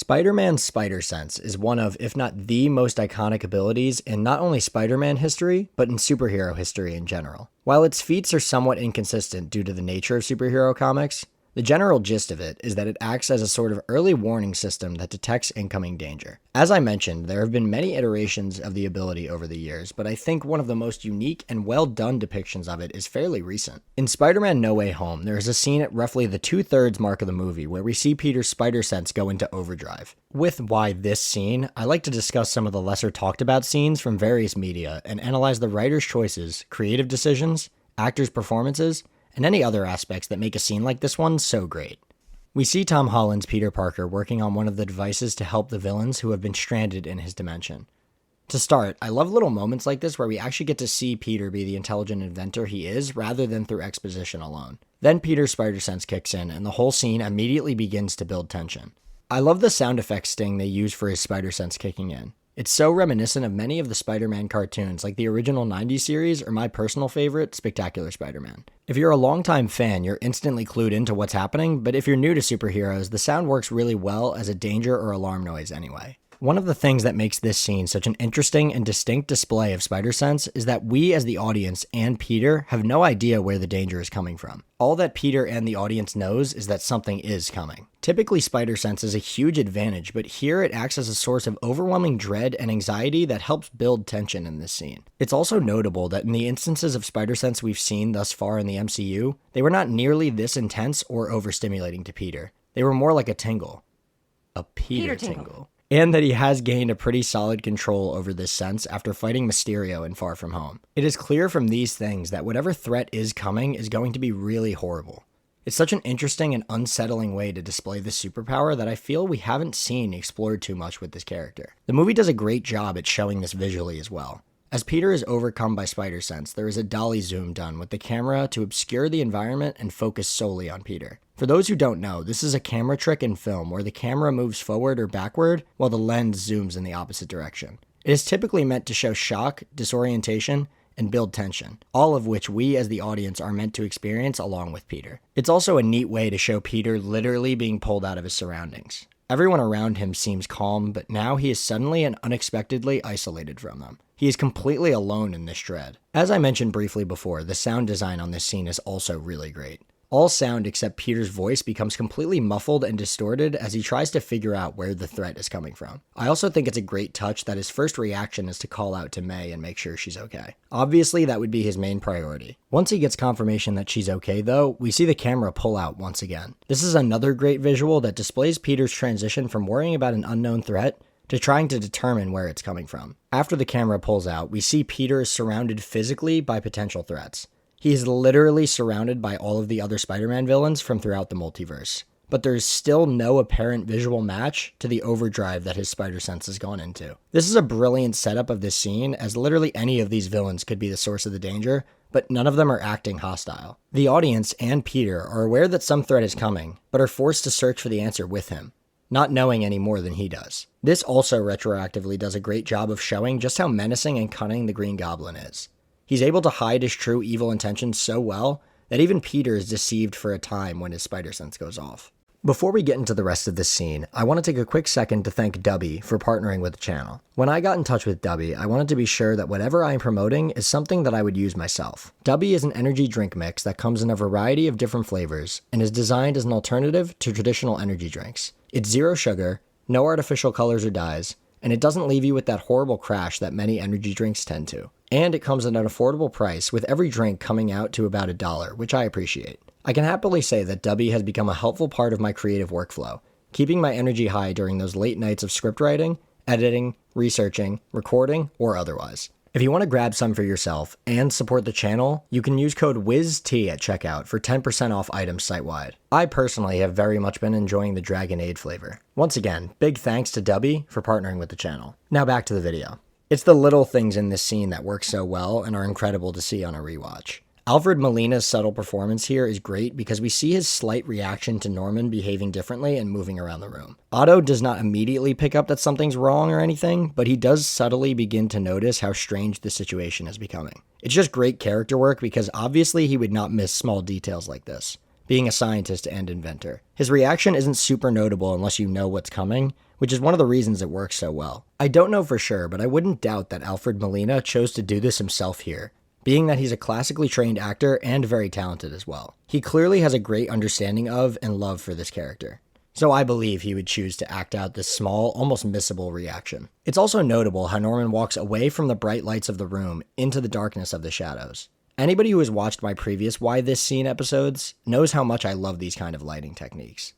Spider-Man's spider sense is one of, if not the most iconic abilities in not only Spider-Man history, but in superhero history in general. While its feats are somewhat inconsistent due to the nature of superhero comics, the general gist of it is that it acts as a sort of early warning system that detects incoming danger. As I mentioned, there have been many iterations of the ability over the years, but I think one of the most unique and well done depictions of it is fairly recent. In Spider-Man No Way Home, there is a scene at roughly the 2/3 mark of the movie where we see Peter's spider sense go into overdrive. With why this scene, I like to discuss some of the lesser talked about scenes from various media and analyze the writer's choices, creative decisions, actors' performances, and any other aspects that make a scene like this one so great. We see Tom Holland's Peter Parker working on one of the devices to help the villains who have been stranded in his dimension. To start, I love little moments like this where we actually get to see Peter be the intelligent inventor he is rather than through exposition alone. Then Peter's spider sense kicks in and the whole scene immediately begins to build tension. I love the sound effects sting they use for his spider sense kicking in. It's so reminiscent of many of the Spider-Man cartoons, like the original 90s series or my personal favorite, Spectacular Spider-Man. If you're a longtime fan, you're instantly clued into what's happening, but if you're new to superheroes, the sound works really well as a danger or alarm noise anyway. One of the things that makes this scene such an interesting and distinct display of spider sense is that we as the audience and Peter have no idea where the danger is coming from. All that Peter and the audience knows is that something is coming. Typically, spider sense is a huge advantage, but here it acts as a source of overwhelming dread and anxiety that helps build tension in this scene. It's also notable that in the instances of spider sense we've seen thus far in the MCU, they were not nearly this intense or overstimulating to Peter. They were more like a tingle. A Peter tingle. And that he has gained a pretty solid control over this sense after fighting Mysterio in Far From Home. It is clear from these things that whatever threat is coming is going to be really horrible. It's such an interesting and unsettling way to display this superpower that I feel we haven't seen explored too much with this character. The movie does a great job at showing this visually as well. As Peter is overcome by spider sense, there is a dolly zoom done with the camera to obscure the environment and focus solely on Peter. For those who don't know, this is a camera trick in film where the camera moves forward or backward while the lens zooms in the opposite direction. It is typically meant to show shock, disorientation, and build tension, all of which we as the audience are meant to experience along with Peter. It's also a neat way to show Peter literally being pulled out of his surroundings. Everyone around him seems calm, but now he is suddenly and unexpectedly isolated from them. He is completely alone in this dread. As I mentioned briefly before, the sound design on this scene is also really great. All sound except Peter's voice becomes completely muffled and distorted as he tries to figure out where the threat is coming from. I also think it's a great touch that his first reaction is to call out to May and make sure she's okay. Obviously, that would be his main priority. Once he gets confirmation that she's okay though, we see the camera pull out once again. This is another great visual that displays Peter's transition from worrying about an unknown threat to trying to determine where it's coming from. After the camera pulls out, we see Peter is surrounded physically by potential threats. He is literally surrounded by all of the other Spider-Man villains from throughout the multiverse. But there is still no apparent visual match to the overdrive that his spider sense has gone into. This is a brilliant setup of this scene, as literally any of these villains could be the source of the danger, but none of them are acting hostile. The audience and Peter are aware that some threat is coming, but are forced to search for the answer with him, not knowing any more than he does. This also retroactively does a great job of showing just how menacing and cunning the Green Goblin is. He's able to hide his true evil intentions so well that even Peter is deceived for a time when his spider sense goes off. Before we get into the rest of this scene, I want to take a quick second to thank Dubby for partnering with the channel. When I got in touch with Dubby, I wanted to be sure that whatever I am promoting is something that I would use myself. Dubby is an energy drink mix that comes in a variety of different flavors and is designed as an alternative to traditional energy drinks. It's zero sugar, no artificial colors or dyes, and it doesn't leave you with that horrible crash that many energy drinks tend to. And it comes at an affordable price, with every drink coming out to about $1, which I appreciate. I can happily say that Dubby has become a helpful part of my creative workflow, keeping my energy high during those late nights of script writing, editing, researching, recording, or otherwise. If you want to grab some for yourself and support the channel, you can use code WIZT at checkout for 10% off items site-wide. I personally have very much been enjoying the Dragonade flavor. Once again, big thanks to Dubby for partnering with the channel. Now back to the video. It's the little things in this scene that work so well and are incredible to see on a rewatch. Alfred Molina's subtle performance here is great because we see his slight reaction to Norman behaving differently and moving around the room. Otto does not immediately pick up that something's wrong or anything, but he does subtly begin to notice how strange the situation is becoming. It's just great character work because obviously he would not miss small details like this. being a scientist and inventor. His reaction isn't super notable unless you know what's coming, which is one of the reasons it works so well. I don't know for sure, but I wouldn't doubt that Alfred Molina chose to do this himself here, being that he's a classically trained actor and very talented as well. He clearly has a great understanding of and love for this character. So I believe he would choose to act out this small, almost missable reaction. It's also notable how Norman walks away from the bright lights of the room into the darkness of the shadows. Anybody who has watched my previous Why This Scene episodes knows how much I love these kind of lighting techniques.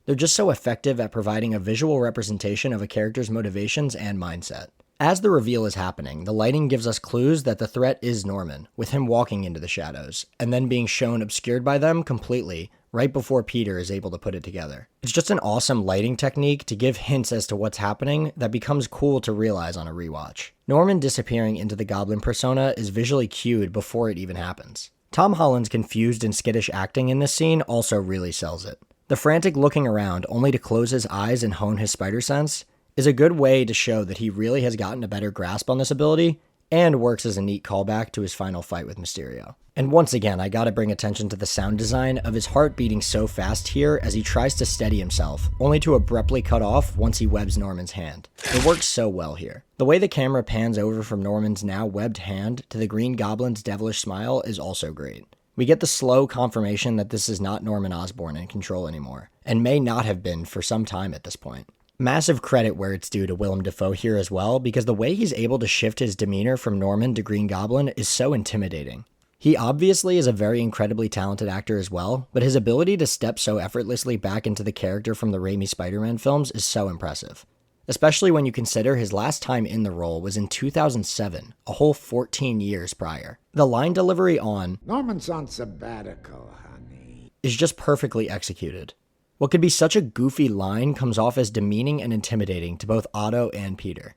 They're just so effective at providing a visual representation of a character's motivations and mindset. As the reveal is happening, the lighting gives us clues that the threat is Norman, with him walking into the shadows, and then being shown obscured by them completely right before Peter is able to put it together. It's just an awesome lighting technique to give hints as to what's happening that becomes cool to realize on a rewatch. Norman disappearing into the Goblin persona is visually cued before it even happens. Tom Holland's confused and skittish acting in this scene also really sells it. The frantic looking around only to close his eyes and hone his spider sense is a good way to show that he really has gotten a better grasp on this ability and works as a neat callback to his final fight with Mysterio. And once again, I gotta bring attention to the sound design of his heart beating so fast here as he tries to steady himself, only to abruptly cut off once he webs Norman's hand. It works so well here. The way the camera pans over from Norman's now webbed hand to the Green Goblin's devilish smile is also great. We get the slow confirmation that this is not Norman Osborn in control anymore, and may not have been for some time at this point. Massive credit where it's due to Willem Dafoe here as well, because the way he's able to shift his demeanor from Norman to Green Goblin is so intimidating. He obviously is a very incredibly talented actor as well, but his ability to step so effortlessly back into the character from the Raimi Spider-Man films is so impressive. Especially when you consider his last time in the role was in 2007, a whole 14 years prior. The line delivery on "Norman's on sabbatical, honey" is just perfectly executed. What could be such a goofy line comes off as demeaning and intimidating to both Otto and Peter.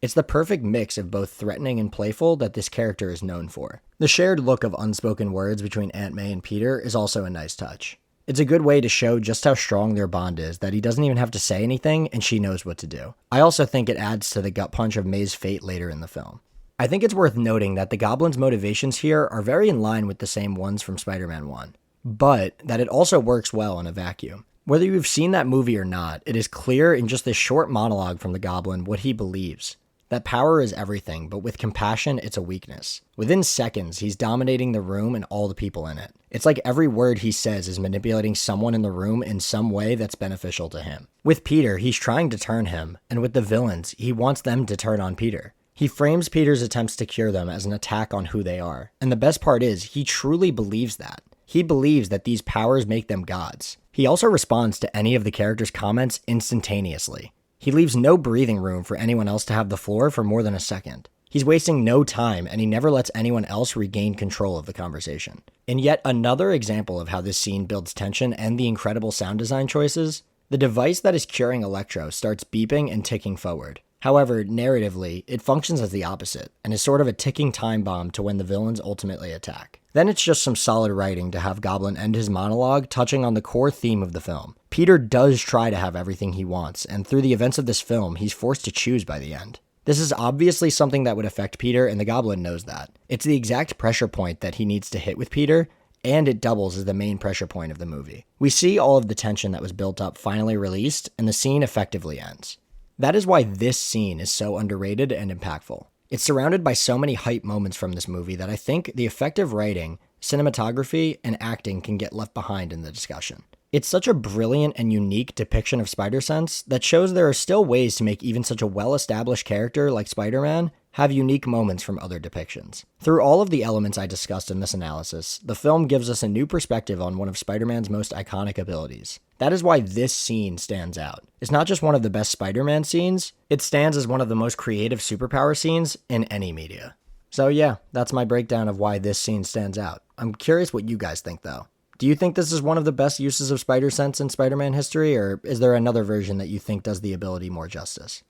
It's the perfect mix of both threatening and playful that this character is known for. The shared look of unspoken words between Aunt May and Peter is also a nice touch. It's a good way to show just how strong their bond is, that he doesn't even have to say anything and she knows what to do. I also think it adds to the gut punch of May's fate later in the film. I think it's worth noting that the Goblin's motivations here are very in line with the same ones from Spider-Man 1, but that it also works well in a vacuum. Whether you've seen that movie or not, it is clear in just this short monologue from the Goblin what he believes. That power is everything, but with compassion, it's a weakness. Within seconds, he's dominating the room and all the people in it. It's like every word he says is manipulating someone in the room in some way that's beneficial to him. With Peter, he's trying to turn him, and with the villains, he wants them to turn on Peter. He frames Peter's attempts to cure them as an attack on who they are, and the best part is, he truly believes that. He believes that these powers make them gods. He also responds to any of the characters' comments instantaneously. He leaves no breathing room for anyone else to have the floor for more than a second. He's wasting no time, and he never lets anyone else regain control of the conversation. In yet another example of how this scene builds tension and the incredible sound design choices, the device that is curing Electro starts beeping and ticking forward. However, narratively, it functions as the opposite, and is sort of a ticking time bomb to when the villains ultimately attack. Then it's just some solid writing to have Goblin end his monologue touching on the core theme of the film. Peter does try to have everything he wants, and through the events of this film, he's forced to choose by the end. This is obviously something that would affect Peter, and the Goblin knows that. It's the exact pressure point that he needs to hit with Peter, and it doubles as the main pressure point of the movie. We see all of the tension that was built up finally released, and the scene effectively ends. That is why this scene is so underrated and impactful. It's surrounded by so many hype moments from this movie that I think the effective writing, cinematography, and acting can get left behind in the discussion. It's such a brilliant and unique depiction of Spider-Sense that shows there are still ways to make even such a well-established character like Spider-Man have unique moments from other depictions. Through all of the elements I discussed in this analysis, the film gives us a new perspective on one of Spider-Man's most iconic abilities. That is why this scene stands out. It's not just one of the best Spider-Man scenes, it stands as one of the most creative superpower scenes in any media. So yeah, that's my breakdown of why this scene stands out. I'm curious what you guys think though. Do you think this is one of the best uses of Spider-Sense in Spider-Man history, or is there another version that you think does the ability more justice?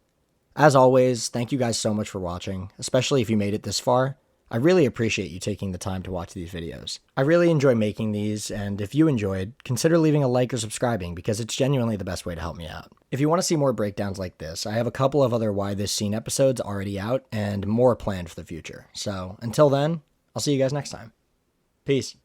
As always, thank you guys so much for watching, especially if you made it this far. I really appreciate you taking the time to watch these videos. I really enjoy making these, and if you enjoyed, consider leaving a like or subscribing because it's genuinely the best way to help me out. If you want to see more breakdowns like this, I have a couple of other Why This Scene episodes already out and more planned for the future. So until then, I'll see you guys next time. Peace.